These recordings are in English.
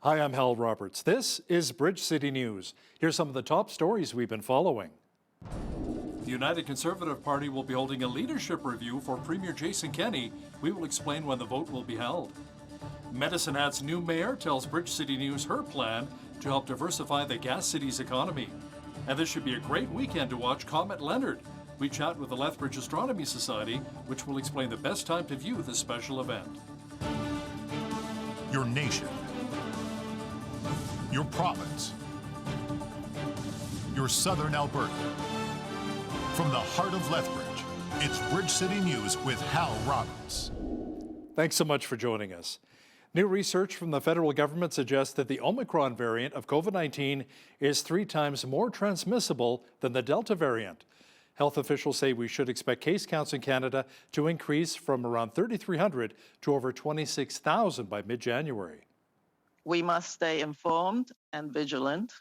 Hi, I'm Hal Roberts. This is Bridge City News. Here's some of the top stories we've been following. The United Conservative Party will be holding a leadership review for Premier Jason Kenney. We will explain when the vote will be held. Medicine Hat's new mayor tells Bridge City News her plan to help diversify the gas city's economy. And this should be a great weekend to watch Comet Leonard. We chat with the Lethbridge Astronomy Society, which will explain the best time to view this special event. Your nation, your province, your southern Alberta. From the heart of Lethbridge, it's Bridge City News with Hal Roberts. Thanks so much for joining us. New research from the federal government suggests that the Omicron variant of COVID-19 is 3 times more transmissible than the Delta variant. Health officials say we should expect case counts in Canada to increase from around 3,300 to over 26,000 by mid-January. We must stay informed and vigilant,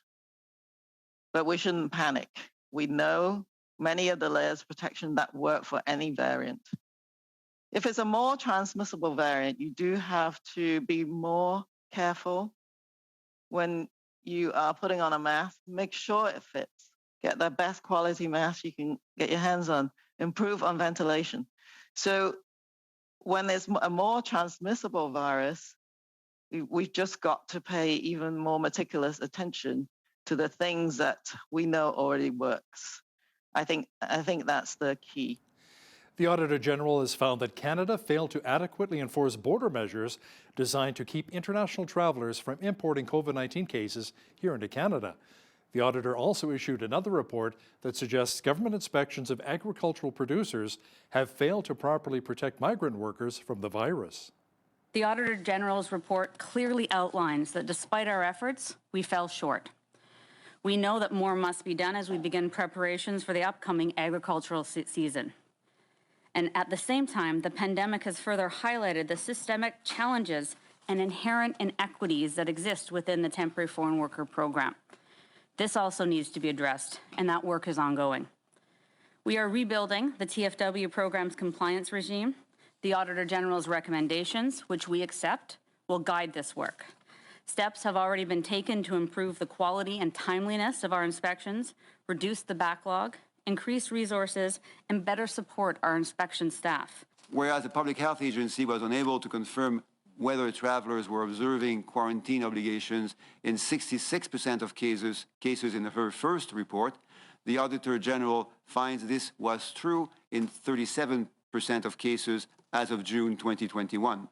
but we shouldn't panic. We know many of the layers of protection that work for any variant. If it's a more transmissible variant, you do have to be more careful when you are putting on a mask. Make sure it fits. Get the best quality mask you can get your hands on. Improve on ventilation. So when there's a more transmissible virus, we've just got to pay even more meticulous attention to the things that we know already works. I think that's the key. The Auditor General has found that Canada failed to adequately enforce border measures designed to keep international travelers from importing COVID-19 cases here into Canada. The auditor also issued another report that suggests government inspections of agricultural producers have failed to properly protect migrant workers from the virus. The Auditor General's report clearly outlines that despite our efforts, we fell short. We know that more must be done as we begin preparations for the upcoming agricultural season. And at the same time, the pandemic has further highlighted the systemic challenges and inherent inequities that exist within the temporary foreign worker program. This also needs to be addressed, and that work is ongoing. We are rebuilding the TFW program's compliance regime. The Auditor General's recommendations, which we accept, will guide this work. Steps have already been taken to improve the quality and timeliness of our inspections, reduce the backlog, increase resources, and better support our inspection staff. Whereas the Public Health Agency was unable to confirm whether travelers were observing quarantine obligations in 66% of cases in her first report, the Auditor General finds this was true in 37% of cases as of June 2021.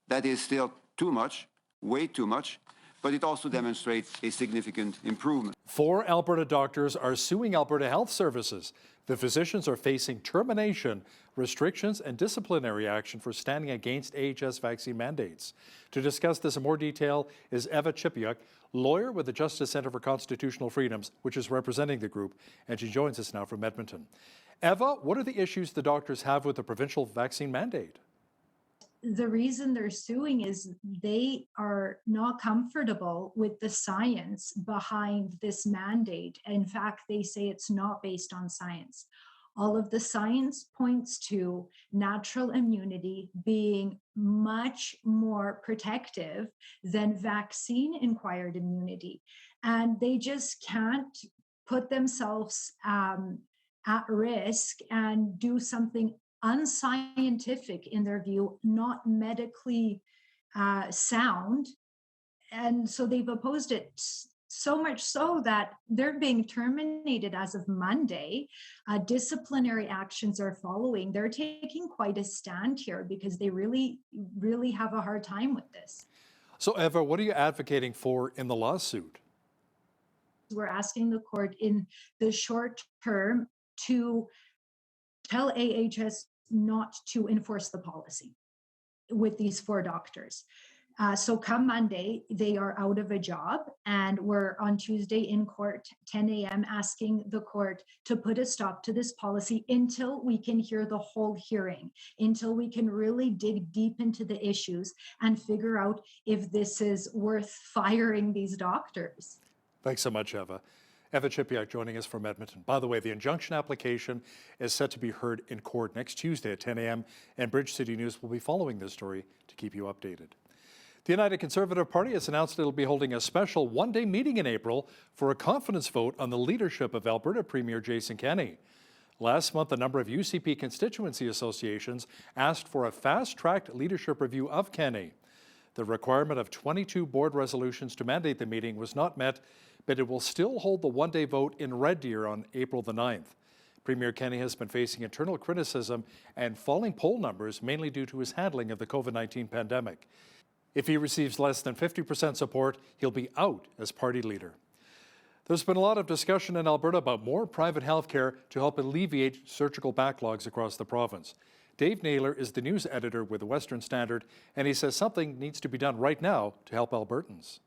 That is still too much, way too much, but it also demonstrates a significant improvement. 4 Alberta doctors are suing Alberta Health Services. The physicians are facing termination, restrictions, and disciplinary action for standing against AHS vaccine mandates. To discuss this in more detail is Eva Chipiuk, lawyer with the Justice Centre for Constitutional Freedoms, which is representing the group, and she joins us now from Edmonton. Eva, what are the issues the doctors have with the provincial vaccine mandate? The reason they're suing is they are not comfortable with the science behind this mandate. In fact, they say it's not based on science. All of the science points to natural immunity being much more protective than vaccine-acquired immunity. And they just can't put themselves at risk and do something unscientific in their view, not medically sound. And so they've opposed it so much so that they're being terminated as of Monday. Disciplinary actions are following. They're taking quite a stand here because they really, really have a hard time with this. So Eva, what are you advocating for in the lawsuit? We're asking the court in the short term to tell AHS not to enforce the policy with these 4 doctors. So come Monday, they are out of a job, and we're on Tuesday in court, 10 a.m., asking the court to put a stop to this policy until we can hear the whole hearing, until we can really dig deep into the issues and figure out if this is worth firing these doctors. Thanks so much, Eva. Eva Chipiuk joining us from Edmonton. By the way, the injunction application is set to be heard in court next Tuesday at 10 a.m., and Bridge City News will be following this story to keep you updated. The United Conservative Party has announced it'll be holding a special one-day meeting in April for a confidence vote on the leadership of Alberta Premier Jason Kenney. Last month, a number of UCP constituency associations asked for a fast-tracked leadership review of Kenney. The requirement of 22 board resolutions to mandate the meeting was not met, but it will still hold the one-day vote in Red Deer on April the 9th. Premier Kenney has been facing internal criticism and falling poll numbers, mainly due to his handling of the COVID-19 pandemic. If he receives less than 50% support, he'll be out as party leader. There's been a lot of discussion in Alberta about more private health care to help alleviate surgical backlogs across the province. Dave Naylor is the news editor with the Western Standard, and he says something needs to be done right now to help Albertans.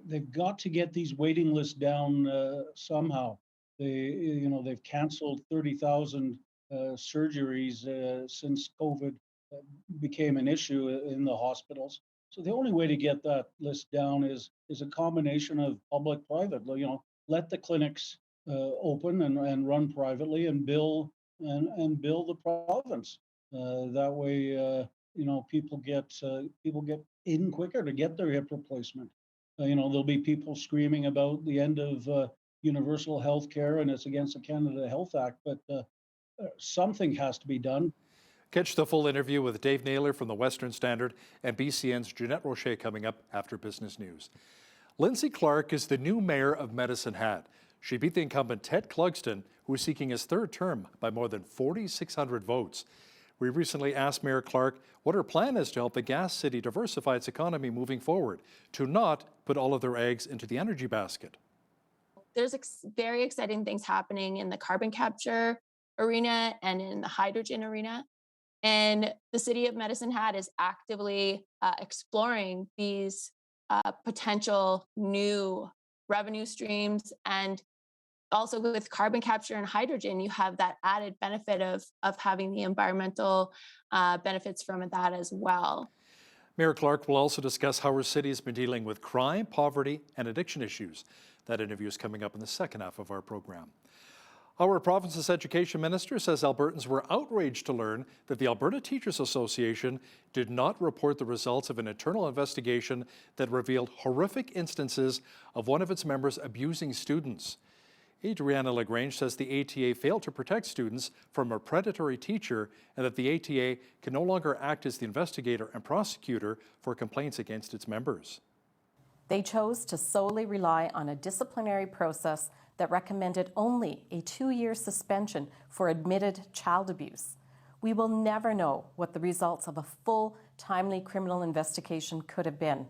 They've got to get these waiting lists down somehow. They've canceled 30,000 surgeries since COVID became an issue in the hospitals. So the only way to get that list down is a combination of public-private. Let the clinics open and run privately and bill the province. That way, people get in quicker to get their hip replacement. There'll be people screaming about the end of universal health care and it's against the Canada Health Act, but something has to be done. Catch the full interview with Dave Naylor from the Western Standard and BCN's Jeanette Rocher coming up after business news. Lindsay Clark is the new mayor of Medicine Hat. She beat the incumbent Ted Clugston, who is seeking his third term, by more than 4,600 votes. We recently asked Mayor Clark what her plan is to help the gas city diversify its economy moving forward, to not put all of their eggs into the energy basket. There's very exciting things happening in the carbon capture arena and in the hydrogen arena. And the city of Medicine Hat is actively exploring these potential new revenue streams. And also with carbon capture and hydrogen, you have that added benefit of having the environmental benefits from that as well. Mayor Clark will also discuss how her city has been dealing with crime, poverty, and addiction issues. That interview is coming up in the second half of our program. Our province's education minister says Albertans were outraged to learn that the Alberta Teachers Association did not report the results of an internal investigation that revealed horrific instances of one of its members abusing students. Adriana Lagrange says the ATA failed to protect students from a predatory teacher and that the ATA can no longer act as the investigator and prosecutor for complaints against its members. They chose to solely rely on a disciplinary process that recommended only a 2-year suspension for admitted child abuse. We will never know what the results of a full, timely criminal investigation could have been.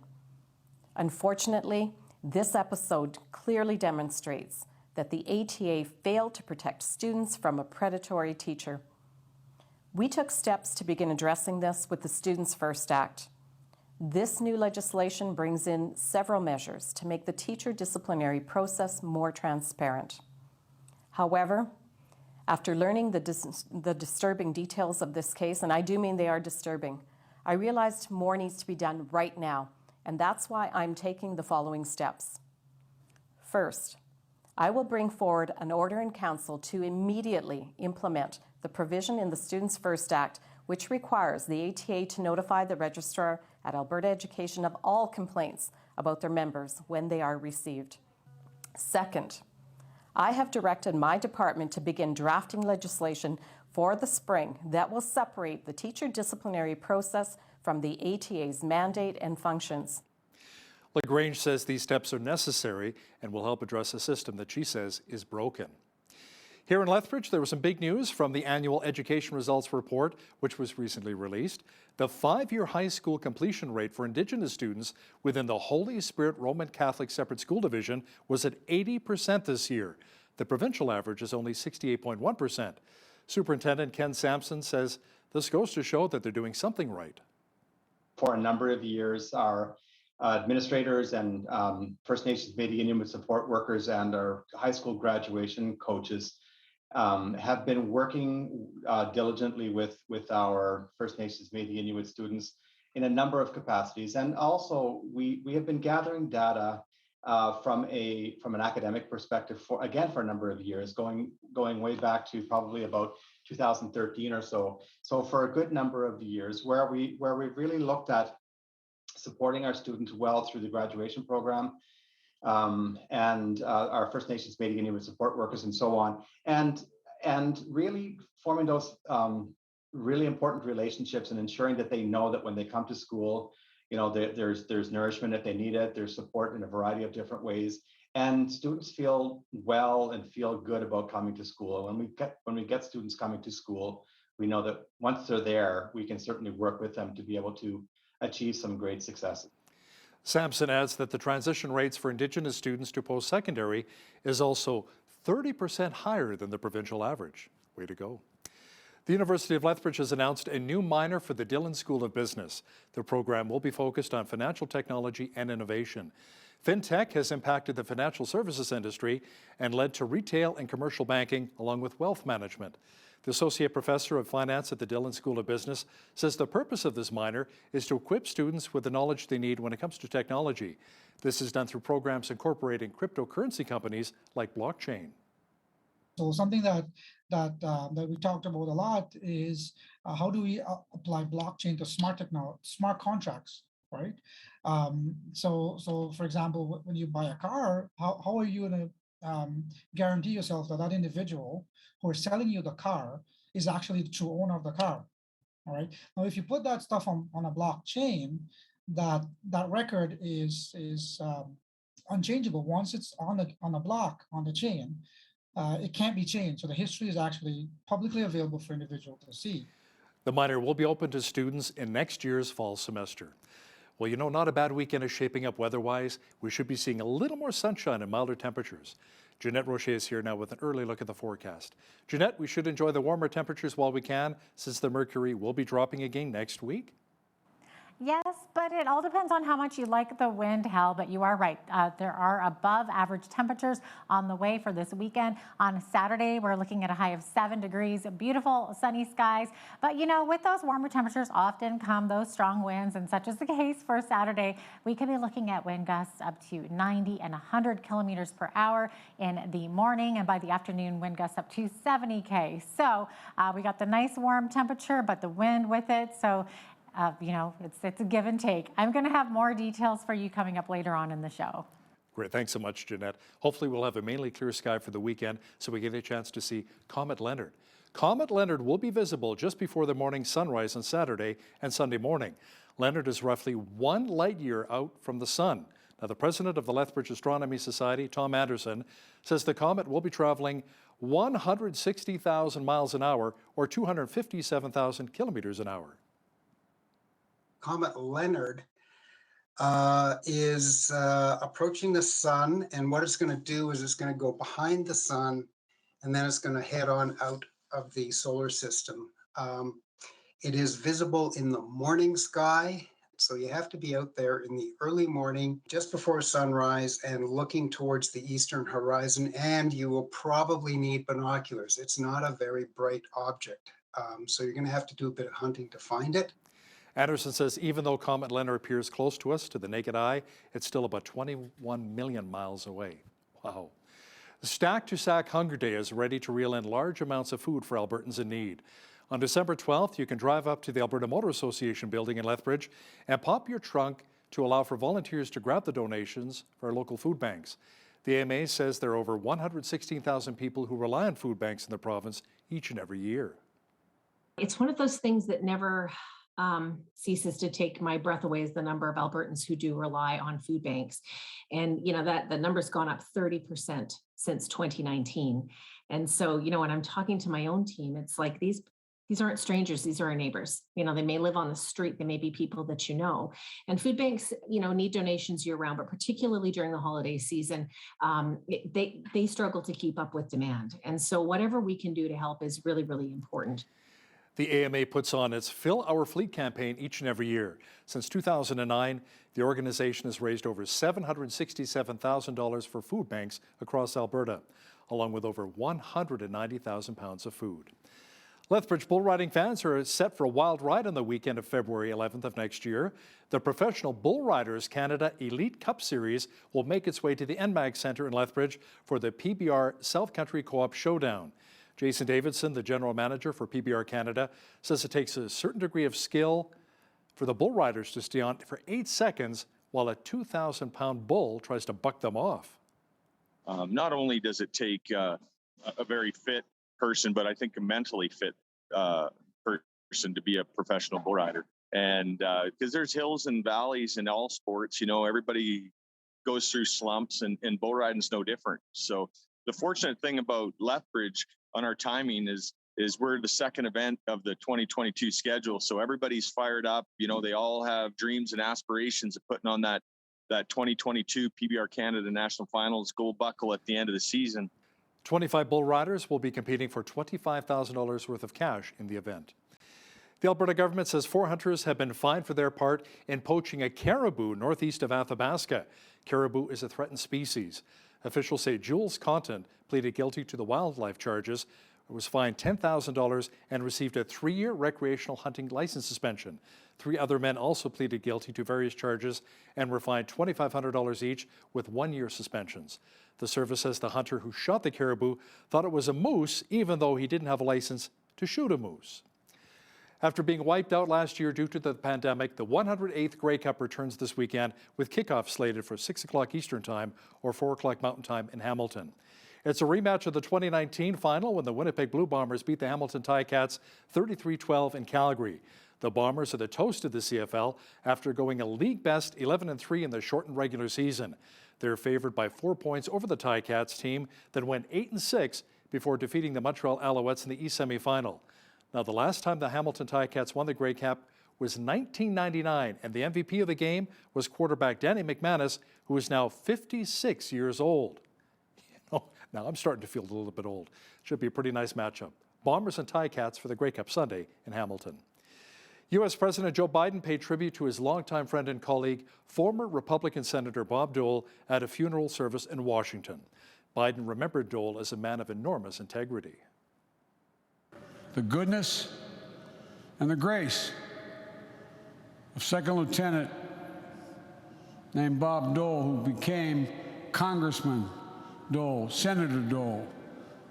Unfortunately, this episode clearly demonstrates that the ATA failed to protect students from a predatory teacher. We took steps to begin addressing this with the Students First Act. This new legislation brings in several measures to make the teacher disciplinary process more transparent. However, after learning the disturbing details of this case, and I do mean they are disturbing, I realized more needs to be done right now, and that's why I'm taking the following steps. First, I will bring forward an order in council to immediately implement the provision in the Students First Act, which requires the ATA to notify the registrar at Alberta Education of all complaints about their members when they are received. Second, I have directed my department to begin drafting legislation for the spring that will separate the teacher disciplinary process from the ATA's mandate and functions. Lagrange says these steps are necessary and will help address a system that she says is broken. Here in Lethbridge, there was some big news from the annual Education Results Report, which was recently released. The 5-year high school completion rate for Indigenous students within the Holy Spirit Roman Catholic Separate School Division was at 80% this year. The provincial average is only 68.1%. Superintendent Ken Sampson says this goes to show that they're doing something right. For a number of years, our administrators and First Nations Media Inuit support workers and our high school graduation coaches have been working diligently with our First Nations Media Inuit students in a number of capacities. And also we have been gathering data from an academic perspective for a number of years, going way back to probably about 2013 or so. So for a good number of years where we've really looked at supporting our students well through the graduation program, and our First Nations Meeting and Human Support Workers and so on, and really forming those really important relationships and ensuring that they know that when they come to school, you know, there's nourishment if they need it, there's support in a variety of different ways, and students feel well and feel good about coming to school. When we get students coming to school, we know that once they're there, we can certainly work with them to be able to achieve some great successes. Sampson adds that the transition rates for Indigenous students to post-secondary is also 30% higher than the provincial average. Way to go. The University of Lethbridge has announced a new minor for the Dillon School of Business. The program will be focused on financial technology and innovation. FinTech has impacted the financial services industry and led to retail and commercial banking, along with wealth management. The Associate Professor of Finance at the Dillon School of Business says the purpose of this minor is to equip students with the knowledge they need when it comes to technology. This is done through programs incorporating cryptocurrency companies like blockchain. So something that we talked about a lot is how do we apply blockchain to smart contracts, right? So for example, when you buy a car, how are you going to guarantee yourself that that individual who is selling you the car is actually the true owner of the car? All right. Now, if you put that stuff on a blockchain, that record is unchangeable. Once it's on the block on the chain, it can't be changed. So the history is actually publicly available for individuals to see. The minor will be open to students in next year's fall semester. Well, you know, not a bad weekend is shaping up weather-wise. We should be seeing a little more sunshine and milder temperatures. Jeanette Rocher is here now with an early look at the forecast. Jeanette, we should enjoy the warmer temperatures while we can, since the mercury will be dropping again next week. Yes, but it all depends on how much you like the wind, Hal, but you are right. There are above average temperatures on the way for this weekend. On Saturday, we're looking at a high of 7 degrees, beautiful sunny skies. But, you know, with those warmer temperatures often come those strong winds, and such is the case for Saturday. We could be looking at wind gusts up to 90 and 100 kilometers per hour in the morning, and by the afternoon, wind gusts up to 70 km. So we got the nice warm temperature, but the wind with it. So you know, it's a give and take. I'm going to have more details for you coming up later on in the show. Great. Thanks so much, Jeanette. Hopefully we'll have a mainly clear sky for the weekend so we get a chance to see Comet Leonard. Comet Leonard will be visible just before the morning sunrise on Saturday and Sunday morning. Leonard is roughly 1 light year out from the sun. Now, the president of the Lethbridge Astronomy Society, Tom Anderson, says the comet will be traveling 160,000 miles an hour or 257,000 kilometers an hour. Comet Leonard is approaching the sun, and what it's going to do is it's going to go behind the sun, and then it's going to head on out of the solar system. It is visible in the morning sky, so you have to be out there in the early morning, just before sunrise, and looking towards the eastern horizon, and you will probably need binoculars. It's not a very bright object, so you're going to have to do a bit of hunting to find it. Anderson says even though Comet Leonard appears close to us to the naked eye, it's still about 21 million miles away. Wow. The Stack to Sack Hunger Day is ready to reel in large amounts of food for Albertans in need. On December 12th, you can drive up to the Alberta Motor Association building in Lethbridge and pop your trunk to allow for volunteers to grab the donations for our local food banks. The AMA says there are over 116,000 people who rely on food banks in the province each and every year. It's one of those things that never ceases to take my breath away, is the number of Albertans who do rely on food banks. And, you know, that the number's gone up 30% since 2019. And so, you know, when I'm talking to my own team, it's like these aren't strangers, these are our neighbors. You know, they may live on the street, they may be people that you know. And food banks, you know, need donations year round, but particularly during the holiday season, they struggle to keep up with demand. And so whatever we can do to help is really, really important. The AMA puts on its Fill Our Fleet campaign each and every year. Since 2009, the organization has raised over $767,000 for food banks across Alberta, along with over 190,000 pounds of food. Lethbridge bull riding fans are set for a wild ride on the weekend of February 11th of next year. The Professional Bull Riders Canada Elite Cup Series will make its way to the NMAG Centre in Lethbridge for the PBR South Country Co-op Showdown. Jason Davidson, the general manager for PBR Canada, says it takes a certain degree of skill, for the bull riders to stay on for 8 seconds while a 2,000-pound bull tries to buck them off. Not only does it take a very fit person, but I think a mentally fit person to be a professional bull rider. And because there's hills and valleys in all sports, you know, everybody goes through slumps, and bull riding's no different. So the fortunate thing about Lethbridge on our timing is we're the second event of the 2022 schedule. So everybody's fired up. You know, they all have dreams and aspirations of putting on that 2022 PBR Canada National Finals gold buckle at the end of the season. 25 bull riders will be competing for $25,000 worth of cash in the event. The Alberta government says 4 hunters have been fined for their part in poaching a caribou northeast of Athabasca. Caribou is a threatened species. Officials say Jules Contant pleaded guilty to the wildlife charges, was fined $10,000 and received a 3-year recreational hunting license suspension. 3 other men also pleaded guilty to various charges and were fined $2,500 each with 1-year suspensions. The service says the hunter who shot the caribou thought it was a moose, even though he didn't have a license to shoot a moose. After being wiped out last year due to the pandemic, the 108th Grey Cup returns this weekend with kickoff slated for 6 o'clock Eastern Time or 4 o'clock Mountain Time in Hamilton. It's a rematch of the 2019 final when the Winnipeg Blue Bombers beat the Hamilton Ticats 33-12 in Calgary. The Bombers are the toast of the CFL after going a league-best 11-3 in the shortened regular season. They're favored by 4 points over the Ticats team that went 8-6 before defeating the Montreal Alouettes in the East semifinal. Now, the last time the Hamilton Ticats won the Grey Cup was 1999, and the MVP of the game was quarterback Danny McManus, who is now 56 years old. Now I'm starting to feel a little bit old. Should be a pretty nice matchup. Bombers and Ticats for the Grey Cup Sunday in Hamilton. U.S. President Joe Biden paid tribute to his longtime friend and colleague, former Republican Senator Bob Dole, at a funeral service in Washington. Biden remembered Dole as a man of enormous integrity. The goodness and the grace of Second Lieutenant named Bob Dole, who became Congressman Dole, Senator Dole,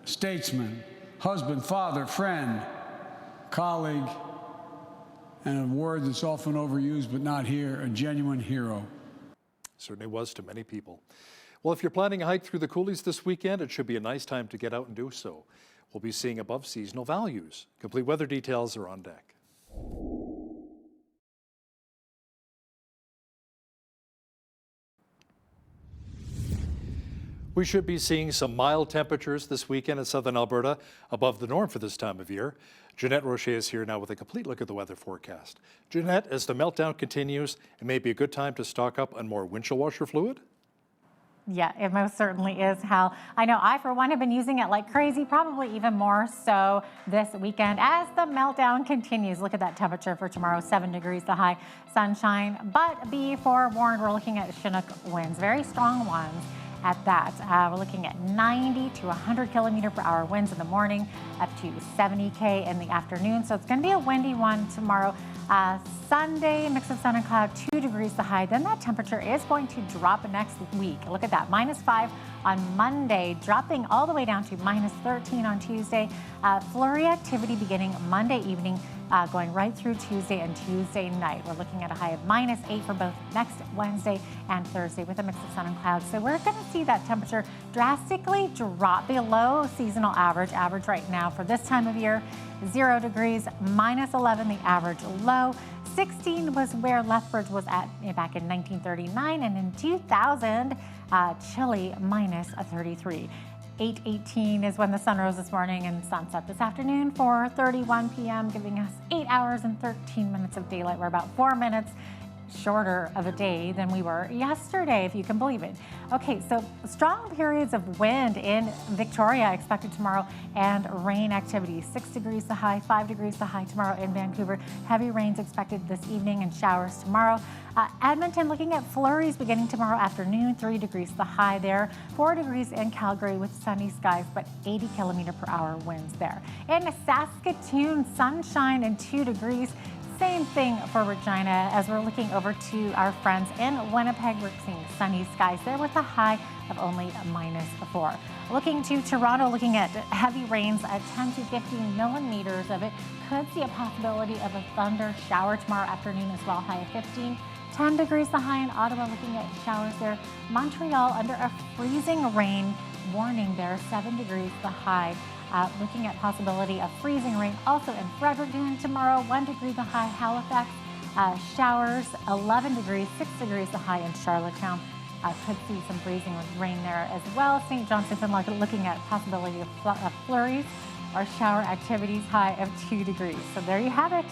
statesman, husband, father, friend, colleague, and a word that's often overused but not here, a genuine hero. Certainly was to many people. Well, if you're planning a hike through the coulees this weekend, it should be a nice time to get out and do so. We'll be seeing above seasonal values. Complete weather details are on deck. We should be seeing some mild temperatures this weekend in southern Alberta, above the norm for this time of year. Jeanette Rocher is here now with a complete look at the weather forecast. Jeanette, as the meltdown continues, it may be a good time to stock up on more windshield washer fluid? Yeah, it most certainly is, Hal. I know I, for one, have been using it like crazy, probably even more so this weekend as the meltdown continues. Look at that temperature for tomorrow, 7 degrees the high, sunshine. But be forewarned, we're looking at Chinook winds, very strong ones at that. We're looking at 90 to 100 kilometer per hour winds in the morning, up to 70K in the afternoon. So it's going to be a windy one tomorrow. Sunday, mix of sun and cloud, 2 degrees the high. Then that temperature is going to drop next week. Look at that, -5 on Monday, dropping all the way down to -13 on Tuesday. Flurry activity beginning Monday evening, going right through Tuesday and Tuesday night. We're looking at a high of -8 for both next Wednesday and Thursday with a mix of sun and clouds. So we're going to see that temperature drastically drop below seasonal average. Average right now for this time of year, 0 degrees, -11 the average low. 16 was where Lethbridge was at back in 1939, and in 2000, chilly -33. 8:18 is when the sun rose this morning and sunset this afternoon, 4:31 p.m., giving us 8 hours and 13 minutes of daylight. We're about 4 minutes shorter of a day than we were yesterday, if you can believe it. Okay, so strong periods of wind in Victoria expected tomorrow, and rain activity. 6 degrees the high, 5 degrees the high tomorrow in Vancouver. Heavy rains expected this evening and showers tomorrow. Edmonton looking at flurries beginning tomorrow afternoon, 3 degrees the high there. 4 degrees in Calgary with sunny skies, but 80 kilometer per hour winds there. In Saskatoon, sunshine and 2 degrees. Same thing for Regina as we're looking over to our friends in Winnipeg. We're seeing sunny skies there with a high of only -4. Looking to Toronto, looking at heavy rains at 10 to 15 millimeters of it. Could see a possibility of a thunder shower tomorrow afternoon as well, high of 15. 10 degrees the high in Ottawa, looking at showers there. Montreal under a freezing rain warning there, 7 degrees the high. Looking at possibility of freezing rain also in Fredericton tomorrow, 1 degree the high. Halifax, showers, 11 degrees, 6 degrees the high in Charlottetown. Could see some freezing rain there as well. St. John, Newfoundland looking at possibility of flurries or shower activities, high of 2 degrees. So there you have it.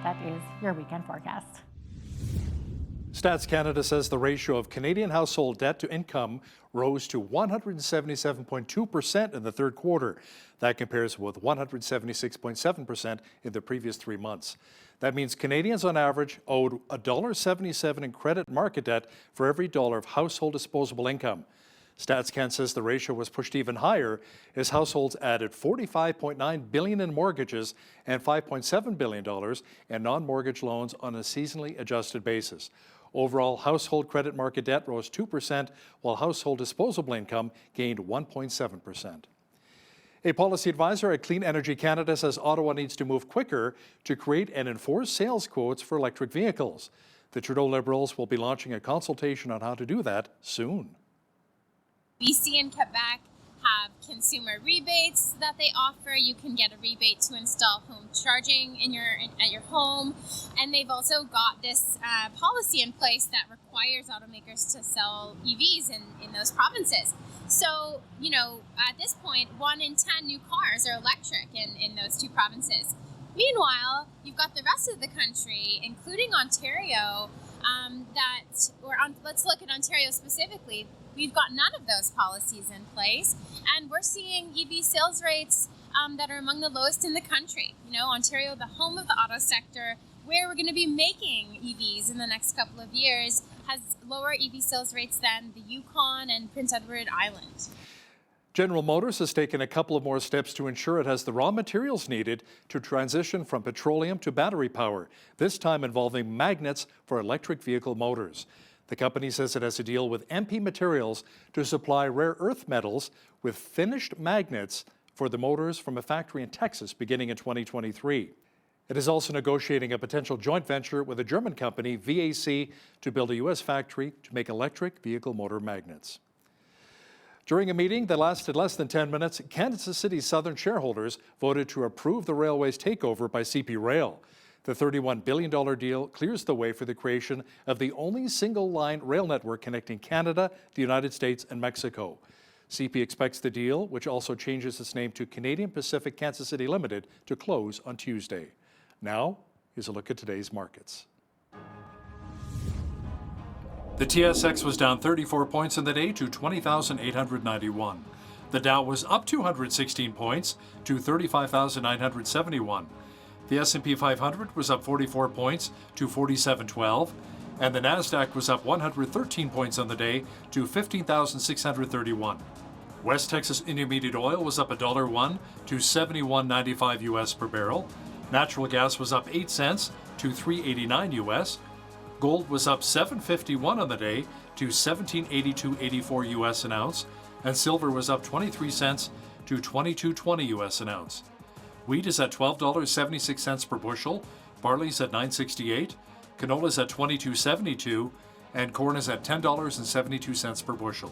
That is your weekend forecast. Stats Canada says the ratio of Canadian household debt to income rose to 177.2% in the third quarter. That compares with 176.7% in the previous 3 months. That means Canadians on average owed $1.77 in credit market debt for every dollar of household disposable income. StatsCan says the ratio was pushed even higher as households added $45.9 billion in mortgages and $5.7 billion in non-mortgage loans on a seasonally adjusted basis. Overall, household credit market debt rose 2%, while household disposable income gained 1.7%. A policy advisor at Clean Energy Canada says Ottawa needs to move quicker to create and enforce sales quotes for electric vehicles. The Trudeau Liberals will be launching a consultation on how to do that soon. BC and Quebec have consumer rebates that they offer. You can get a rebate to install home charging at your home. And they've also got this policy in place that requires automakers to sell EVs in those provinces. So, at this point, 1 in 10 new cars are electric in those 2 provinces. Meanwhile, you've got the rest of the country, including Ontario, let's look at Ontario specifically. We've got none of those policies in place, and we're seeing EV sales rates that are among the lowest in the country. Ontario, the home of the auto sector, where we're going to be making EVs in the next couple of years, has lower EV sales rates than the Yukon and Prince Edward Island. General Motors has taken a couple of more steps to ensure it has the raw materials needed to transition from petroleum to battery power, this time involving magnets for electric vehicle motors. The company says it has a deal with MP Materials to supply rare earth metals with finished magnets for the motors from a factory in Texas beginning in 2023. It is also negotiating a potential joint venture with a German company, VAC, to build a U.S. factory to make electric vehicle motor magnets. During a meeting that lasted less than 10 minutes, Kansas City Southern shareholders voted to approve the railway's takeover by CP Rail. The $31 billion deal clears the way for the creation of the only single-line rail network connecting Canada, the United States, and Mexico. CP expects the deal, which also changes its name to Canadian Pacific Kansas City Limited, to close on Tuesday. Now, here's a look at today's markets. The TSX was down 34 points in the day to 20,891. The Dow was up 216 points to 35,971. The S&P 500 was up 44 points to 4712, and the Nasdaq was up 113 points on the day to 15,631. West Texas Intermediate Oil was up $1.01 to 71.95 US per barrel. Natural gas was up 8 cents to 3.89 US. Gold was up 7.51 on the day to 17.8284 US an ounce, and silver was up 23 cents to 22.20 US an ounce. Wheat is at $12.76 per bushel, barley's at $9.68, canola's at $22.72, and corn is at $10.72 per bushel.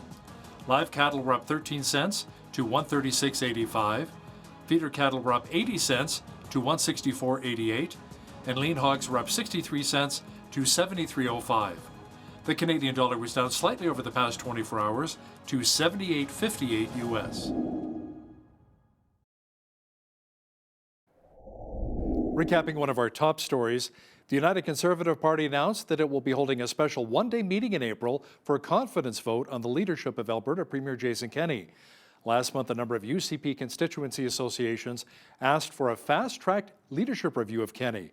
Live cattle were up 13 cents to $136.85, feeder cattle were up 80 cents to $164.88, and lean hogs were up 63 cents to $73.05. The Canadian dollar was down slightly over the past 24 hours to 78.58 US. Recapping one of our top stories, the United Conservative Party announced that it will be holding a special one-day meeting in April for a confidence vote on the leadership of Alberta Premier Jason Kenney. Last month, a number of UCP constituency associations asked for a fast-tracked leadership review of Kenney.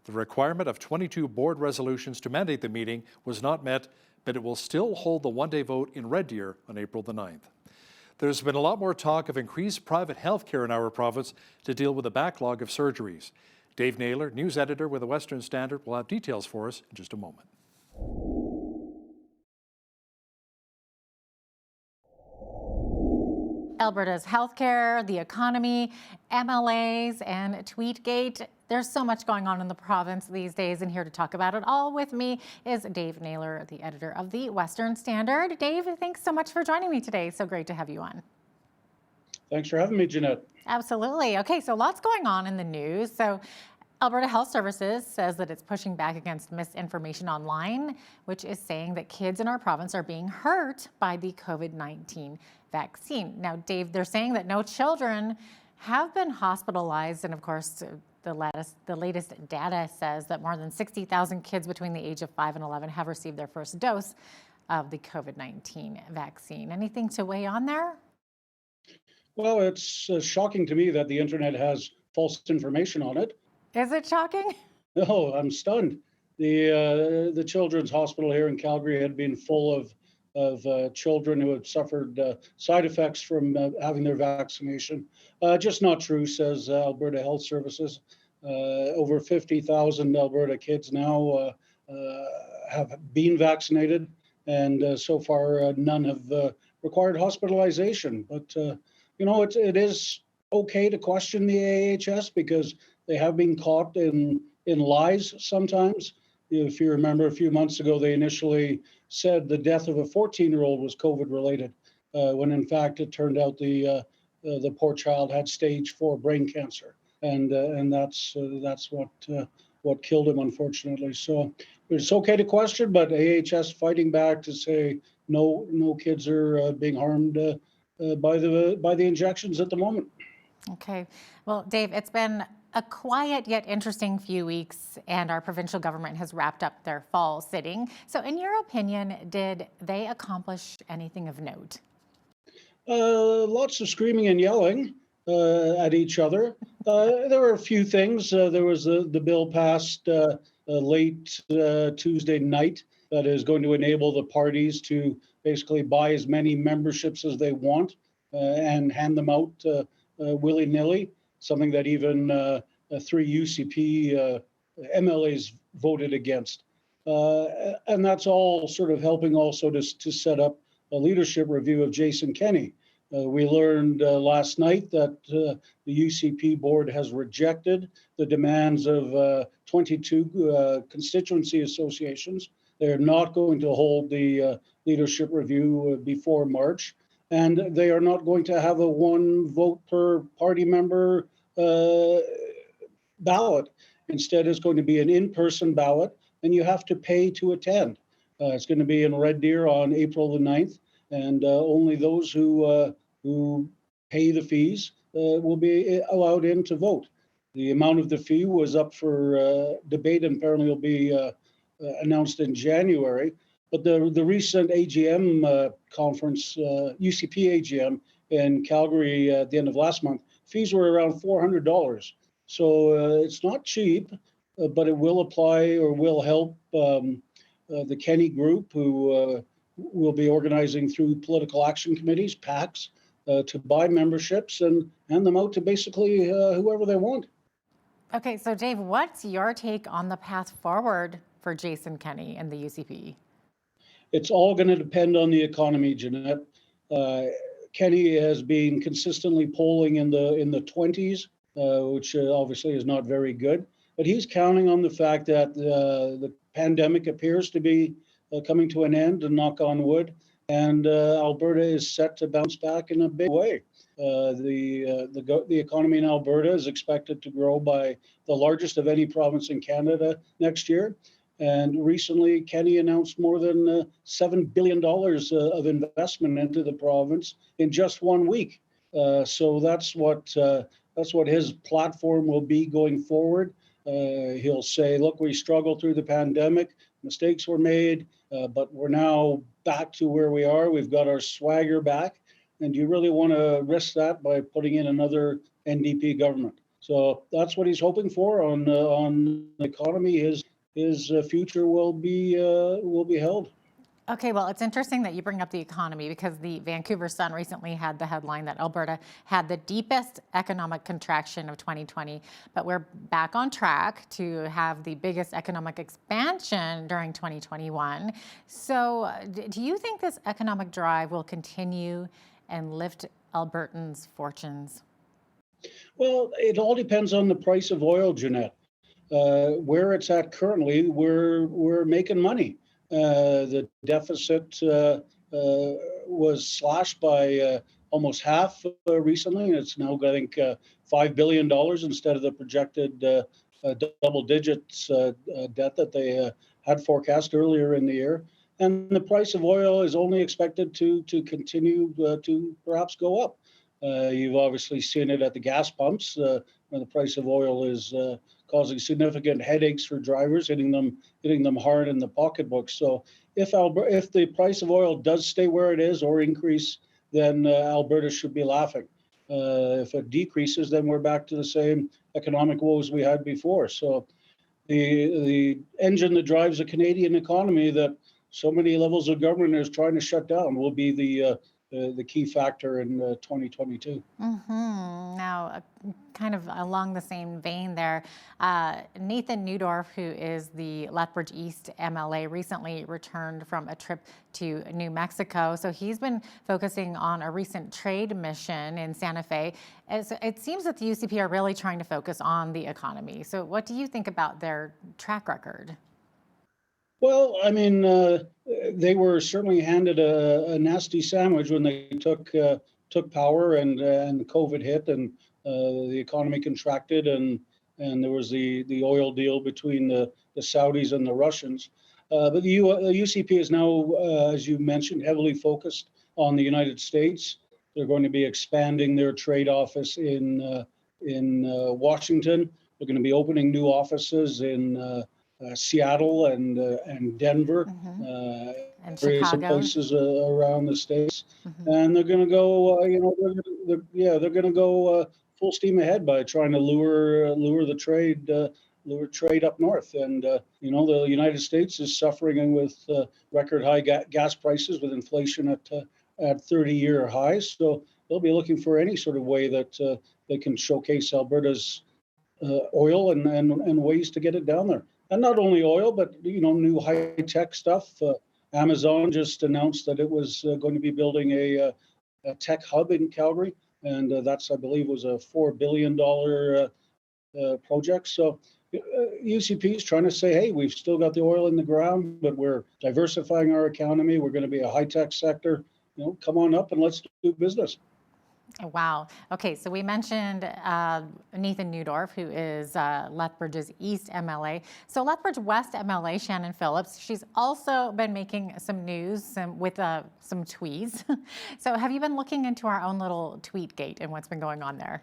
The requirement of 22 board resolutions to mandate the meeting was not met, but it will still hold the one-day vote in Red Deer on April the 9th. There's been a lot more talk of increased private health care in our province to deal with the backlog of surgeries. Dave Naylor, news editor with the Western Standard, will have details for us in just a moment. Alberta's healthcare, the economy, MLAs, and Tweetgate. There's so much going on in the province these days, and here to talk about it all with me is Dave Naylor, the editor of the Western Standard. Dave, thanks so much for joining me today. So great to have you on. Thanks for having me, Jeanette. Absolutely. Okay, so lots going on in the news. So Alberta Health Services says that it's pushing back against misinformation online, which is saying that kids in our province are being hurt by the COVID-19 vaccine. Now, Dave, they're saying that no children have been hospitalized. And of course, the latest data says that more than 60,000 kids between the age of 5 and 11 have received their first dose of the COVID-19 vaccine. Anything to weigh on there? Well, it's shocking to me that the internet has false information on it. Is it shocking? No, I'm stunned. The Children's Hospital here in Calgary had been full of children who had suffered side effects from having their vaccination. Just not true, says Alberta Health Services. Over 50,000 Alberta kids now have been vaccinated, and so far none have required hospitalization. But it is okay to question the AHS because they have been caught in lies sometimes. If you remember, a few months ago, they initially said the death of a 14-year-old was COVID-related, when in fact it turned out the poor child had stage 4 brain cancer, and that's what killed him, unfortunately. So it's okay to question, but AHS fighting back to say no kids are being harmed by the injections at the moment. Okay. Well, Dave, it's been a quiet yet interesting few weeks, and our provincial government has wrapped up their fall sitting. So in your opinion, did they accomplish anything of note? Lots of screaming and yelling at each other. There were a few things. There was the bill passed late Tuesday night that is going to enable the parties to basically buy as many memberships as they want and hand them out willy-nilly, something that even 3 UCP MLAs voted against. And that's all sort of helping also to set up a leadership review of Jason Kenney. We learned last night that the UCP board has rejected the demands of 22 constituency associations. They're not going to hold the leadership review before March, and they are not going to have a 1 vote per party member ballot. Instead, it's going to be an in-person ballot, and you have to pay to attend. It's going to be in Red Deer on April the 9th, and only those who pay the fees will be allowed in to vote. The amount of the fee was up for debate and apparently will be announced in January. But the recent AGM conference, UCP AGM in Calgary at the end of last month, fees were around $400. So it's not cheap, but it will apply or will help the Kenney Group, who will be organizing through political action committees, PACs, to buy memberships and hand them out to basically whoever they want. Okay, so Dave, what's your take on the path forward for Jason Kenney and the UCP? It's all going to depend on the economy, Jeanette. Kenney has been consistently polling in the 20s, which obviously is not very good. But he's counting on the fact that the pandemic appears to be coming to an end, and knock on wood, and Alberta is set to bounce back in a big way. The economy in Alberta is expected to grow by the largest of any province in Canada next year. And recently, Kenney announced more than $7 billion of investment into the province in just 1 week. So that's what his platform will be going forward. He'll say, look, we struggled through the pandemic, mistakes were made, but we're now back to where we are. We've got our swagger back. And do you really want to risk that by putting in another NDP government? So that's what he's hoping for on the economy. His future will be held. Okay, well, it's interesting that you bring up the economy because the Vancouver Sun recently had the headline that Alberta had the deepest economic contraction of 2020, but we're back on track to have the biggest economic expansion during 2021. So do you think this economic drive will continue and lift Albertans' fortunes? Well, it all depends on the price of oil, Jeanette. Where it's at currently, we're making money. The deficit was slashed by almost half recently, and it's now, I think, $5 billion instead of the projected double digits debt that they had forecast earlier in the year. And the price of oil is only expected to continue to perhaps go up. You've obviously seen it at the gas pumps when the price of oil is causing significant headaches for drivers, hitting them hard in the pocketbook. So if the price of oil does stay where it is or increase, then Alberta should be laughing. If it decreases, then we're back to the same economic woes we had before. So the engine that drives the Canadian economy that so many levels of government is trying to shut down will be the key factor in 2022. Now, kind of along the same vein there, Nathan Newdorf, who is the Lethbridge East MLA, recently returned from a trip to New Mexico. So he's been focusing on a recent trade mission in Santa Fe. It seems that the UCP are really trying to focus on the economy. So what do you think about their track record? Well, I mean, they were certainly handed a nasty sandwich when they took power and COVID hit and the economy contracted and there was the oil deal between the Saudis and the Russians. But the UCP is now, as you mentioned, heavily focused on the United States. They're going to be expanding their trade office in Washington. They're going to be opening new offices in Seattle and Denver, and various places around the states, and they're going to go. They're going to go full steam ahead by trying to lure the trade. Lure trade up north, and the United States is suffering with record high gas prices, with inflation at 30-year highs. So they'll be looking for any sort of way that they can showcase Alberta's oil and ways to get it down there. And not only oil, but new high-tech stuff. Amazon just announced that it was going to be building a tech hub in Calgary, and that's, I believe, was a $4 billion project. So UCP is trying to say, hey, we've still got the oil in the ground, but we're diversifying our economy. We're going to be a high-tech sector. Come on up and let's do business. Wow. Okay, so we mentioned Nathan Newdorf, who is Lethbridge's East MLA. So Lethbridge West MLA, Shannon Phillips, she's also been making some news with some tweets. So have you been looking into our own little tweet gate and what's been going on there?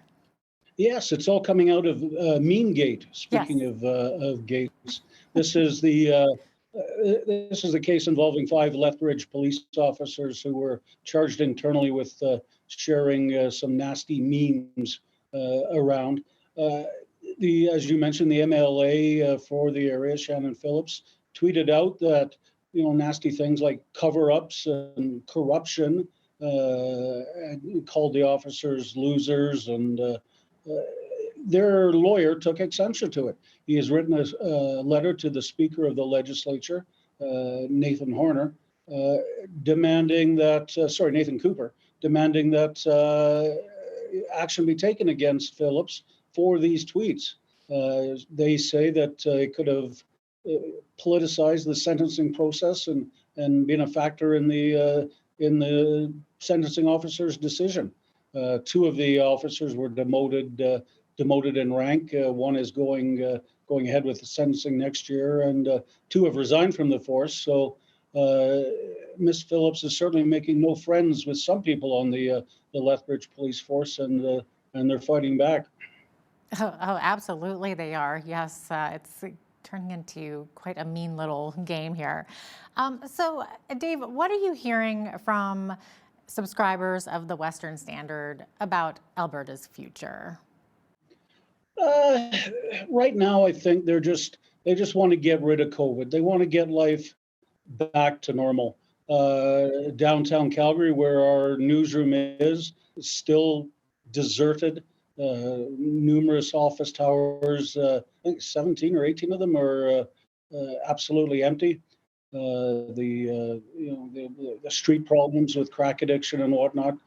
Yes, it's all coming out of Meme Gate. Speaking of gates, this is the case involving 5 Lethbridge police officers who were charged internally with sharing some nasty memes around. As you mentioned, the MLA for the area, Shannon Phillips, tweeted out that nasty things like cover-ups and corruption, and called the officers losers, and their lawyer took exception to it. He has written a letter to the Speaker of the Legislature, Nathan Horner, demanding that, Nathan Cooper, demanding that action be taken against Phillips for these tweets. They say that it could have politicized the sentencing process and been a factor in the sentencing officer's decision. 2 of the officers were demoted in rank. One is going ahead with the sentencing next year, and 2 have resigned from the force. So Miss Phillips is certainly making no friends with some people on the Lethbridge police force, and they're fighting back. Oh, absolutely they are. Yes, it's turning into quite a mean little game here. So, Dave, what are you hearing from subscribers of the Western Standard about Alberta's future? Right now, I think they just want to get rid of COVID. They want to get life back to normal. Downtown Calgary, where our newsroom is still deserted. Numerous office towers, I think 17 or 18 of them are absolutely empty. The street problems with crack addiction and whatnot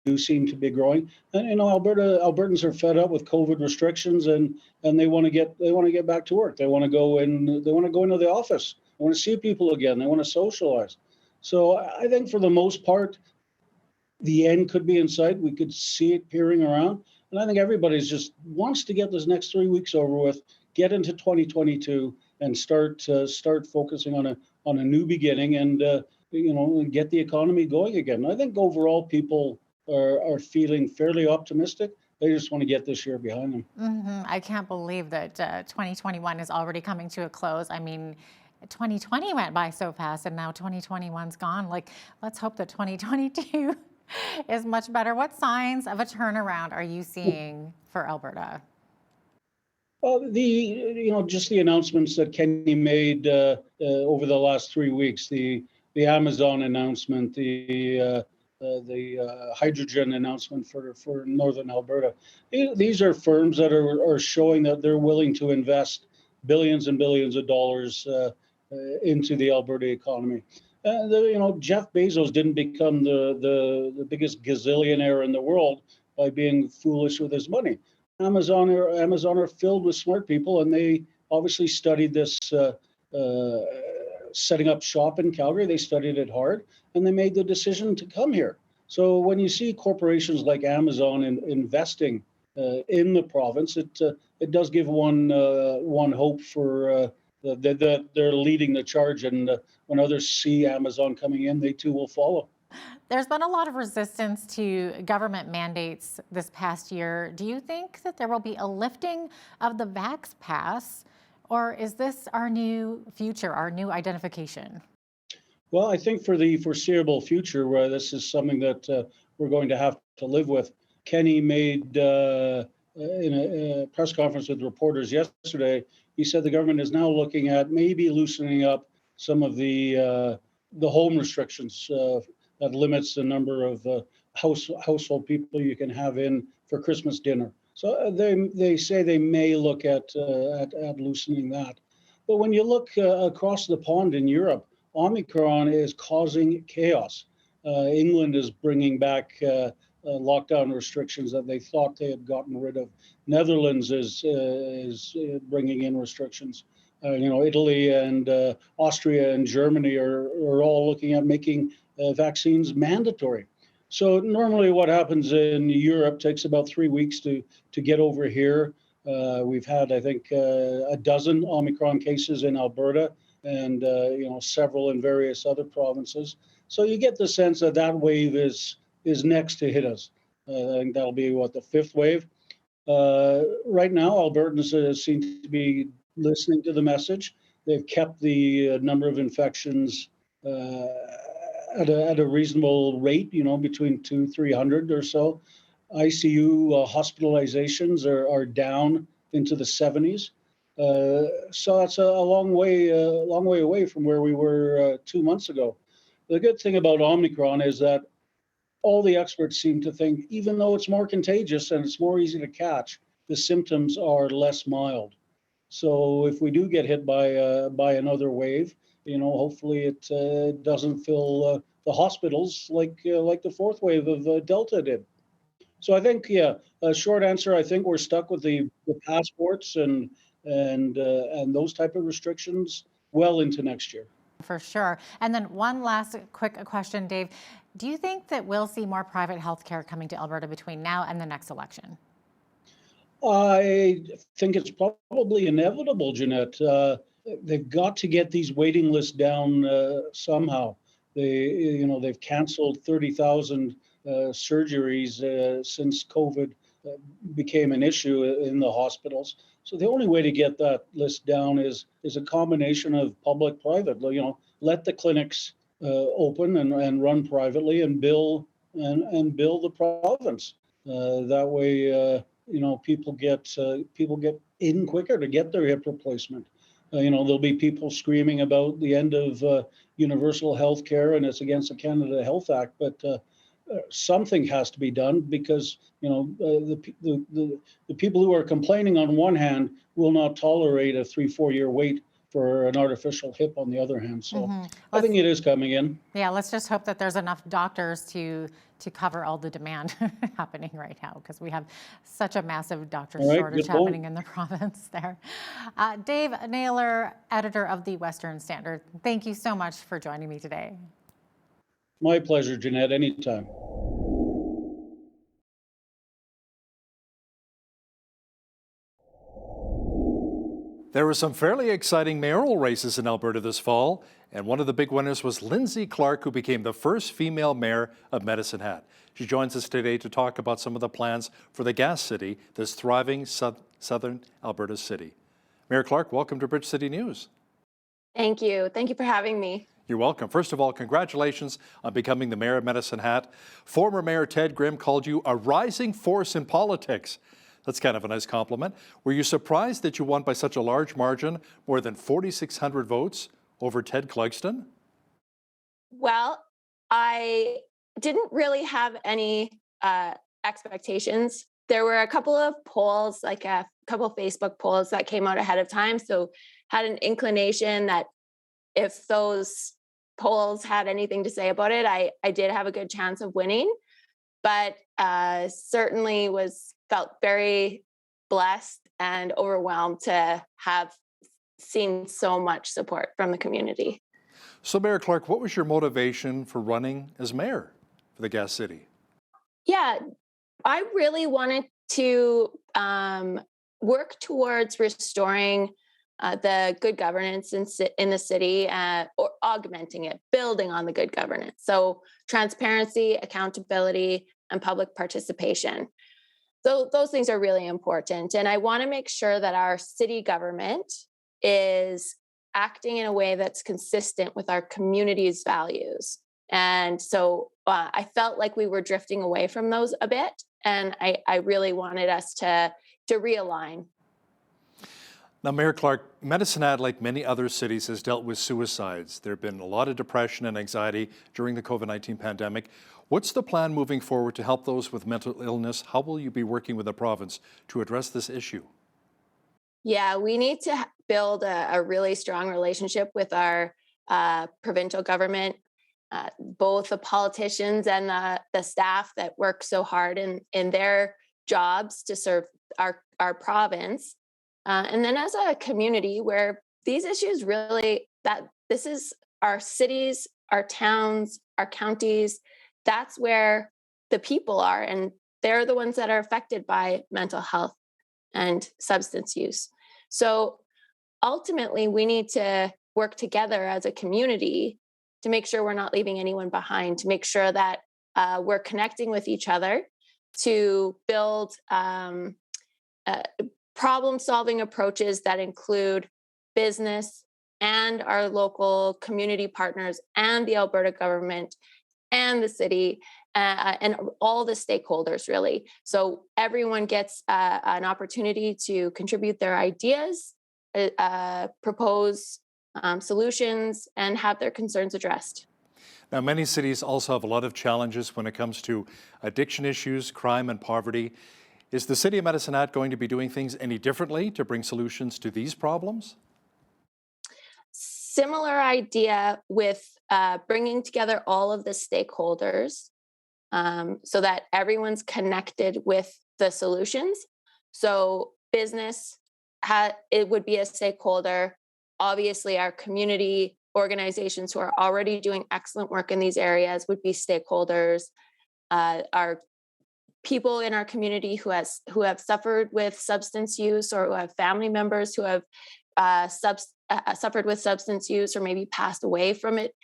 do seem to be growing. And Albertans are fed up with COVID restrictions, and they want to get back to work. They want to go into the office. They want to see people again. They want to socialize. So I think for the most part, the end could be in sight. We could see it peering around. And I think everybody's just wants to get this next 3 weeks over with, get into 2022 and start focusing on a new beginning and get the economy going again. I think overall people are feeling fairly optimistic. They just want to get this year behind them. I can't believe that 2021 is already coming to a close. I mean, 2020 went by so fast and now 2021's gone. Like, let's hope that 2022 is much better. What signs of a turnaround are you seeing for Alberta? Well, just the announcements that Kenny made over the last 3 weeks, the Amazon announcement, the hydrogen announcement for Northern Alberta. These are firms that are showing that they're willing to invest billions and billions of dollars into the Alberta economy. Jeff Bezos didn't become the biggest gazillionaire in the world by being foolish with his money. Amazon are filled with smart people, and they obviously studied this setting up shop in Calgary. They studied it hard, and they made the decision to come here. So when you see corporations like Amazon investing in the province, it does give one hope for that they're leading the charge, and when others see Amazon coming in, they too will follow. There's been a lot of resistance to government mandates this past year. Do you think that there will be a lifting of the Vax Pass, or is this our new future, our new identification? Well, I think for the foreseeable future, where this is something that we're going to have to live with. Kenny made in a press conference with reporters yesterday, he said the government is now looking at maybe loosening up some of the home restrictions that limits the number of household people you can have in for Christmas dinner. So they say they may look at loosening that. But when you look across the pond in Europe, Omicron is causing chaos. England is bringing back lockdown restrictions that they thought they had gotten rid of. Netherlands is bringing in restrictions. Italy and Austria and Germany are all looking at making vaccines mandatory. So normally what happens in Europe takes about 3 weeks to get over here. We've had, I think, a dozen Omicron cases in Alberta and several in various other provinces. So you get the sense that that wave is next to hit us. I think that'll be the fifth wave. Right now, Albertans seem to be listening to the message. They've kept the number of infections at a reasonable rate, between 200-300 or so. ICU hospitalizations are down into the 70s. So that's a long way away from where we were 2 months ago. The good thing about Omicron is that all the experts seem to think, even though it's more contagious and it's more easy to catch, the symptoms are less mild. So if we do get hit by another wave, hopefully it doesn't fill the hospitals like the fourth wave of Delta did. So I think, a short answer, I think we're stuck with the passports and those type of restrictions well into next year. For sure. And then one last quick question, Dave. Do you think that we'll see more private healthcare coming to Alberta between now and the next election? I think it's probably inevitable, Jeanette. They've got to get these waiting lists down somehow. They've canceled 30,000 surgeries since COVID became an issue in the hospitals. So the only way to get that list down is a combination of public-private. Let the clinics open and run privately and bill the province. That way, people get in quicker to get their hip replacement. There'll be people screaming about the end of universal health care and it's against the Canada Health Act. But something has to be done because, the people who are complaining on one hand will not tolerate a 3-4 year wait for an artificial hip on the other hand. So I think it is coming in. Yeah, let's just hope that there's enough doctors to cover all the demand happening right now, because we have such a massive doctor shortage happening in the province there. Dave Naylor, editor of the Western Standard, thank you so much for joining me today. My pleasure, Jeanette, anytime. There were some fairly exciting mayoral races in Alberta this fall, and one of the big winners was Lindsay Clark, who became the first female mayor of Medicine Hat. She joins us today to talk about some of the plans for the gas city, this thriving southern Alberta city. Mayor Clark, welcome to Bridge City News. Thank you. Thank you for having me. You're welcome. First of all, congratulations on becoming the mayor of Medicine Hat. Former Mayor Ted Grimm called you a rising force in politics. That's kind of a nice compliment. Were you surprised that you won by such a large margin, more than 4,600 votes over Ted Clugston? Well, I didn't really have any expectations. There were a couple of polls, like a couple of Facebook polls that came out ahead of time. So had an inclination that if those polls had anything to say about it, I did have a good chance of winning. But certainly felt very blessed and overwhelmed to have seen so much support from the community. So Mayor Clark, what was your motivation for running as mayor for the gas city? Yeah, I really wanted to work towards restoring the good governance in the city, or augmenting it, building on the good governance. So transparency, accountability, and public participation. So those things are really important. And I want to make sure that our city government is acting in a way that's consistent with our community's values. And so I felt like we were drifting away from those a bit. And I really wanted us to realign. Now, Mayor Clark, Medicine Hat, like many other cities, has dealt with suicides. There have been a lot of depression and anxiety during the COVID-19 pandemic. What's the plan moving forward to help those with mental illness? How will you be working with the province to address this issue? Yeah, we need to build a really strong relationship with our provincial government, both the politicians and the staff that work so hard in their jobs to serve our province. And then as a community where these issues really, this is our cities, our towns, our counties, that's where the people are, and they're the ones that are affected by mental health and substance use. So ultimately, we need to work together as a community to make sure we're not leaving anyone behind, to make sure that we're connecting with each other, to build problem-solving approaches that include business and our local community partners and the Alberta government and the city and all the stakeholders, really. So everyone gets an opportunity to contribute their ideas, propose solutions, and have their concerns addressed. Now, many cities also have a lot of challenges when it comes to addiction issues, crime, and poverty. Is the City of Medicine Hat going to be doing things any differently to bring solutions to these problems? Similar idea with bringing together all of the stakeholders so that everyone's connected with the solutions. So business, it would be a stakeholder. Obviously, our community organizations who are already doing excellent work in these areas would be stakeholders. Our people in our community who have suffered with substance use, or who have family members who have suffered with substance use or maybe passed away from it.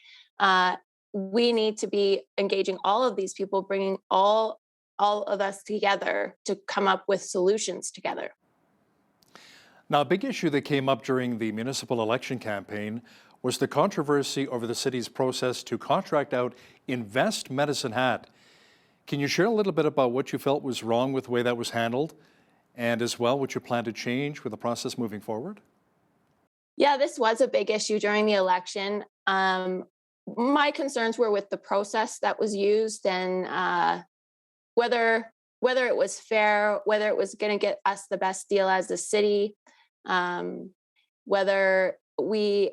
We need to be engaging all of these people, bringing all of us together to come up with solutions together. Now, a big issue that came up during the municipal election campaign was the controversy over the city's process to contract out Invest Medicine Hat. Can you share a little bit about what you felt was wrong with the way that was handled, and as well what you plan to change with the process moving forward? Yeah, this was a big issue during the election. my concerns were with the process that was used and whether it was fair, whether it was going to get us the best deal as a city, whether we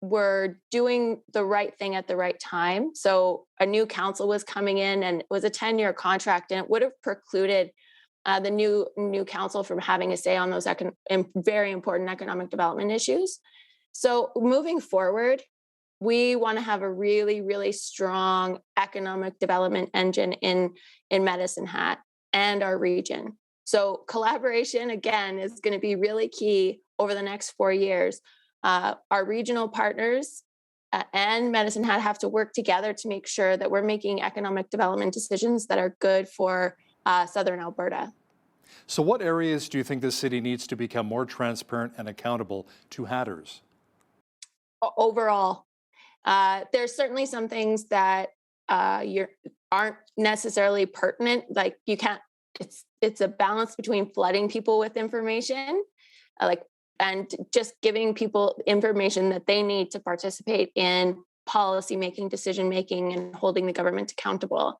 were doing the right thing at the right time. So a new council was coming in, and it was a 10-year contract, and it would have precluded the new council from having a say on those very important economic development issues. So moving forward, we want to have a really, really strong economic development engine in Medicine Hat and our region. So collaboration, again, is going to be really key over the next 4 years. Our regional partners and Medicine Hat have to work together to make sure that we're making economic development decisions that are good for Southern Alberta. So what areas do you think the city needs to become more transparent and accountable to Hatters? Overall, there's certainly some things that aren't necessarily pertinent. Like you can't. It's a balance between flooding people with information, and just giving people information that they need to participate in policy making, decision making, and holding the government accountable.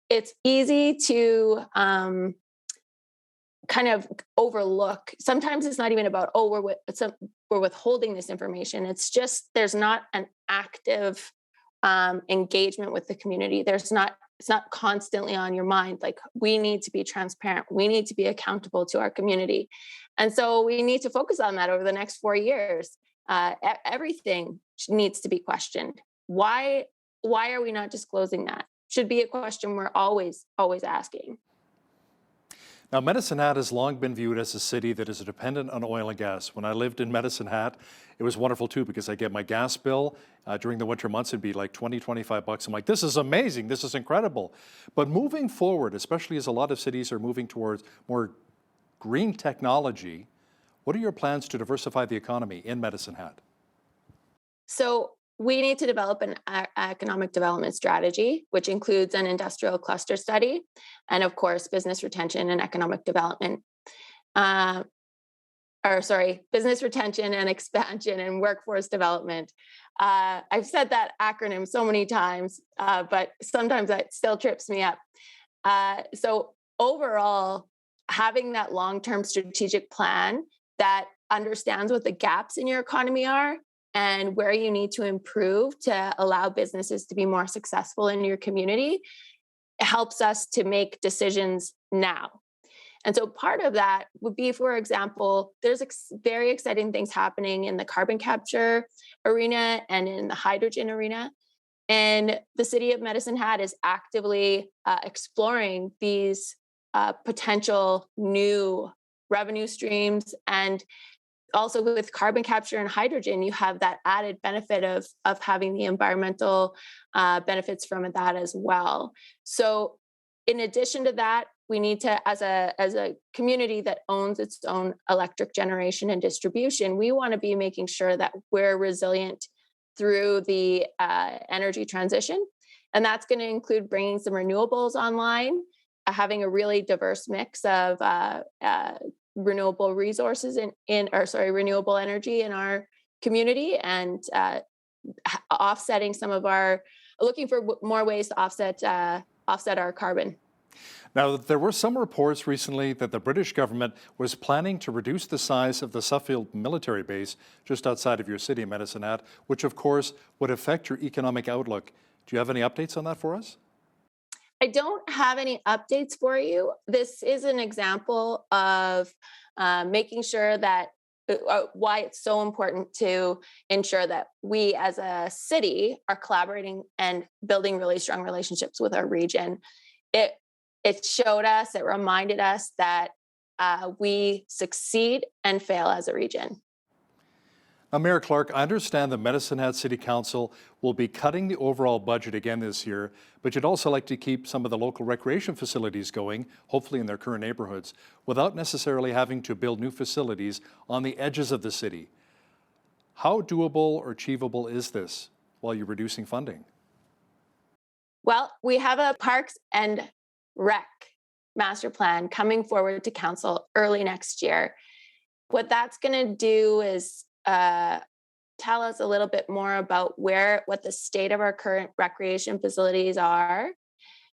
It's easy to kind of overlook. Sometimes it's not even about, we're withholding this information. It's just there's not an active engagement with the community. It's not constantly on your mind. Like, we need to be transparent. We need to be accountable to our community. And so we need to focus on that over the next 4 years. Everything needs to be questioned. Why are we not disclosing that? Should be a question we're always asking. Now, Medicine Hat has long been viewed as a city that is dependent on oil and gas. When I lived in Medicine Hat, it was wonderful too, because I get my gas bill during the winter months, it'd be like $20-25. I'm like, this is amazing, this is incredible. But moving forward, especially as a lot of cities are moving towards more green technology, what are your plans to diversify the economy in Medicine Hat? So we need to develop an economic development strategy, which includes an industrial cluster study, and of course, business retention and economic development. Business retention and expansion and workforce development. I've said that acronym so many times, but sometimes that still trips me up. So overall, having that long-term strategic plan that understands what the gaps in your economy are and where you need to improve to allow businesses to be more successful in your community helps us to make decisions now. And so part of that would be, for example, there's very exciting things happening in the carbon capture arena and in the hydrogen arena. And the city of Medicine Hat is actively exploring these potential new revenue streams. And also with carbon capture and hydrogen, you have that added benefit of having the environmental benefits from that as well. So in addition to that, we need to, as a community that owns its own electric generation and distribution, we want to be making sure that we're resilient through the energy transition. And that's going to include bringing some renewables online, having a really diverse mix of renewable resources renewable energy in our community, and offsetting looking for more ways to offset our carbon. Now, there were some reports recently that the British government was planning to reduce the size of the Suffield military base just outside of your city, Medicine Hat, which of course would affect your economic outlook. Do you have any updates on that for us? I don't have any updates for you. This is an example of making sure that why it's so important to ensure that we as a city are collaborating and building really strong relationships with our region. It showed us, it reminded us that we succeed and fail as a region. Now, Mayor Clark, I understand the Medicine Hat City Council will be cutting the overall budget again this year, but you'd also like to keep some of the local recreation facilities going, hopefully in their current neighborhoods, without necessarily having to build new facilities on the edges of the city. How doable or achievable is this while you're reducing funding? Well, we have a Parks and Rec master plan coming forward to council early next year. What that's going to do is tell us a little bit more about what the state of our current recreation facilities are.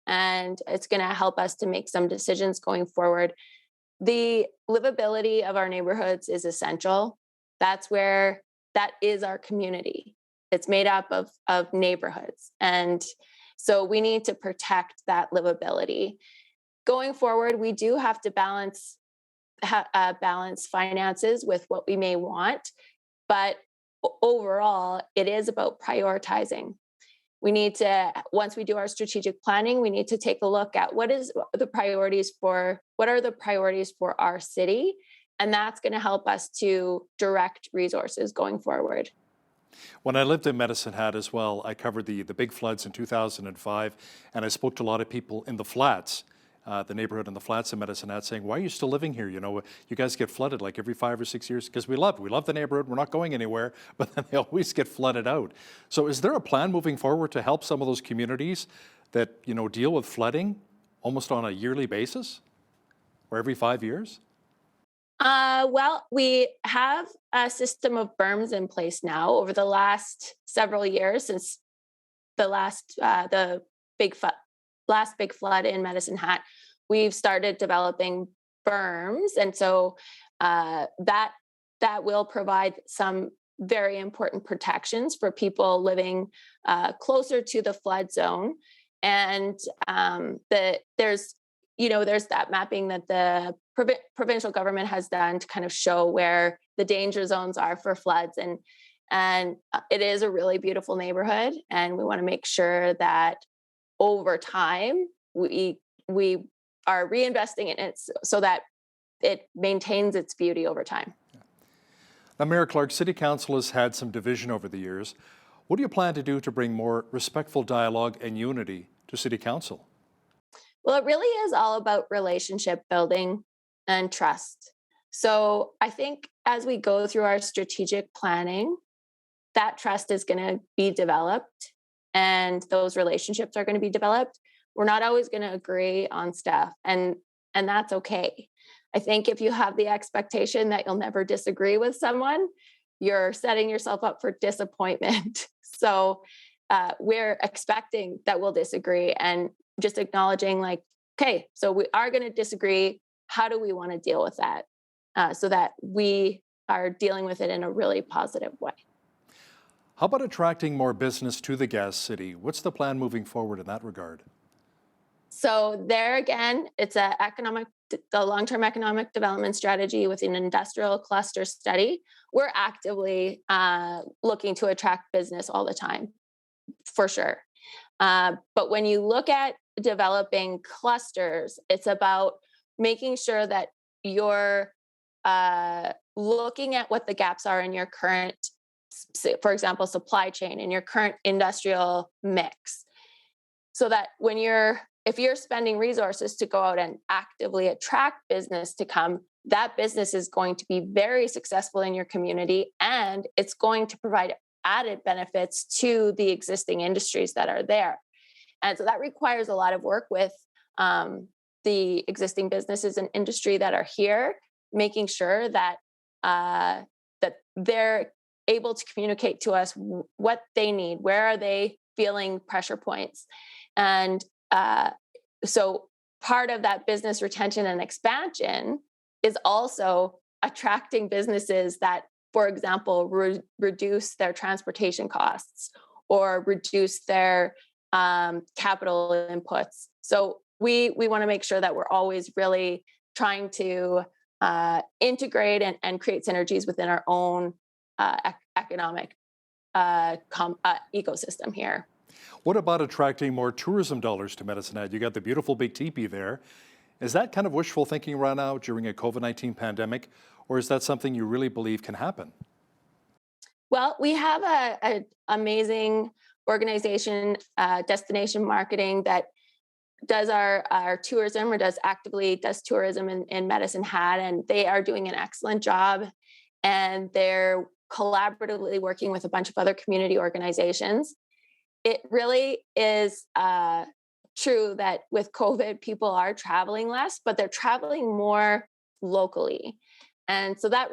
And it's going to help us to make some decisions going forward. The livability of our neighborhoods is essential. That is our community. It's made up of neighborhoods. And so we need to protect that livability. Going forward, we do have to balance finances with what we may want. But overall, it is about prioritizing. We need to, once we do our strategic planning, we need to take a look at what are the priorities for our city. And that's going to help us to direct resources going forward. When I lived in Medicine Hat as well, I covered the big floods in 2005, and I spoke to a lot of people in the flats, the neighborhood in the flats in Medicine Hat, saying, why are you still living here? You know, you guys get flooded like every 5 or 6 years, because we love the neighborhood, we're not going anywhere, but then they always get flooded out. So is there a plan moving forward to help some of those communities that, you know, deal with flooding almost on a yearly basis or every 5 years? Well, we have a system of berms in place now over the last several years since the last big flood in Medicine Hat. We've started developing berms, and so that will provide some very important protections for people living closer to the flood zone. And there's that mapping that the provincial government has done to kind of show where the danger zones are for floods. And it is a really beautiful neighborhood. And we want to make sure that over time, we are reinvesting in it so that it maintains its beauty over time. Now, Mayor Clark, City Council has had some division over the years. What do you plan to do to bring more respectful dialogue and unity to City Council? Well, it really is all about relationship building and trust. So I think as we go through our strategic planning, that trust is going to be developed and those relationships are going to be developed. We're not always going to agree on stuff, and that's okay. I think if you have the expectation that you'll never disagree with someone, you're setting yourself up for disappointment. So we're expecting that we'll disagree and just acknowledging like, okay, so we are going to disagree. How do we want to deal with that so that we are dealing with it in a really positive way? How about attracting more business to the Gas City? What's the plan moving forward in that regard? So there again, it's the long-term economic development strategy with an industrial cluster study. We're actively looking to attract business all the time, for sure. But when you look at developing clusters, it's about making sure that you're looking at what the gaps are in your current, for example, supply chain, in your current industrial mix. So that if you're spending resources to go out and actively attract business to come, that business is going to be very successful in your community, and it's going to provide added benefits to the existing industries that are there. And so that requires a lot of work with the existing businesses and industry that are here, making sure that that they're able to communicate to us what they need, where are they feeling pressure points. And so part of that business retention and expansion is also attracting businesses that, for example, reduce their transportation costs or reduce their capital inputs. So we want to make sure that we're always really trying to integrate and create synergies within our own economic ecosystem here. What about attracting more tourism dollars to Medicine Hat? You got the beautiful big teepee there. Is that kind of wishful thinking right now during a COVID-19 pandemic, or is that something you really believe can happen? Well, we have an amazing organization, Destination Marketing, that does our tourism, or actively does tourism in Medicine Hat, and they are doing an excellent job. And they're collaboratively working with a bunch of other community organizations. It really is true that with COVID, people are traveling less, but they're traveling more locally. And so that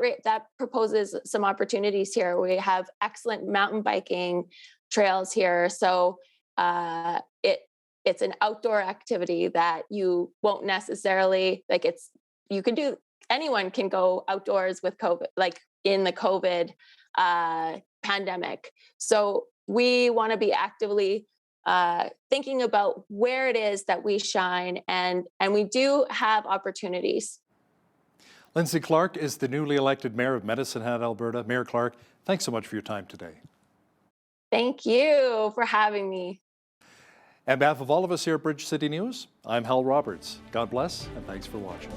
proposes some opportunities here. We have excellent mountain biking trails here. So it's an outdoor activity that you won't necessarily, anyone can go outdoors with COVID, like in the COVID pandemic. So we want to be actively thinking about where it is that we shine, and we do have opportunities. Lindsay Clark is the newly elected Mayor of Medicine Hat, Alberta. Mayor Clark, thanks so much for your time today. Thank you for having me. On behalf of all of us here at Bridge City News, I'm Hal Roberts. God bless, and thanks for watching.